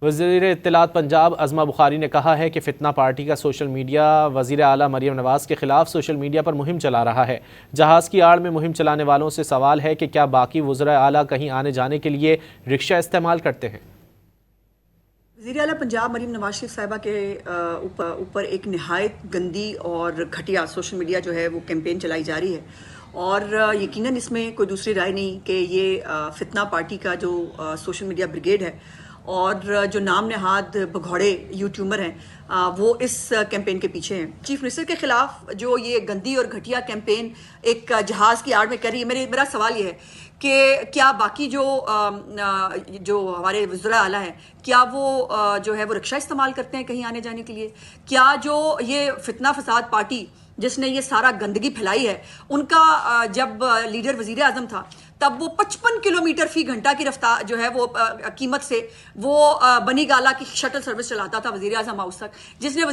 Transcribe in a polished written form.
وزیر اطلاعات پنجاب عظمہ بخاری نے کہا ہے کہ فتنہ پارٹی کا سوشل میڈیا وزیر اعلیٰ مریم نواز کے خلاف سوشل میڈیا پر مہم چلا رہا ہے۔ جہاز کی آڑ میں مہم چلانے والوں سے سوال ہے کہ کیا باقی وزراء اعلیٰ کہیں آنے جانے کے لیے رکشہ استعمال کرتے ہیں؟ وزیر اعلیٰ پنجاب مریم نواز شریف صاحبہ کے اوپر ایک نہایت گندی اور گھٹیا سوشل میڈیا جو ہے وہ کیمپین چلائی جا رہی ہے، اور یقیناً اس میں کوئی دوسری رائے نہیں کہ یہ فتنہ پارٹی کا جو سوشل میڈیا بریگیڈ ہے اور جو نام نہاد بگھوڑے یوٹیوبر ہیں وہ اس کیمپین کے پیچھے ہیں۔ چیف منسٹر کے خلاف جو یہ گندی اور گھٹیا کیمپین ایک جہاز کی آڑ میں کر رہی ہے، میرا سوال یہ ہے کہ کیا باقی جو ہمارے وزراء اعلیٰ ہیں کیا وہ جو ہے وہ رکشہ استعمال کرتے ہیں کہیں آنے جانے کے لیے؟ کیا جو یہ فتنہ فساد پارٹی جس نے یہ سارا گندگی پھیلائی ہے، ان کا جب لیڈر وزیر اعظم تھا تب وہ 55 کلومیٹر فی گھنٹہ کی رفتار جو ہے وہ قیمت سے وہ بنی گالا کی شٹل سروس چلاتا تھا وزیر اعظم ہاؤس تک، جس نے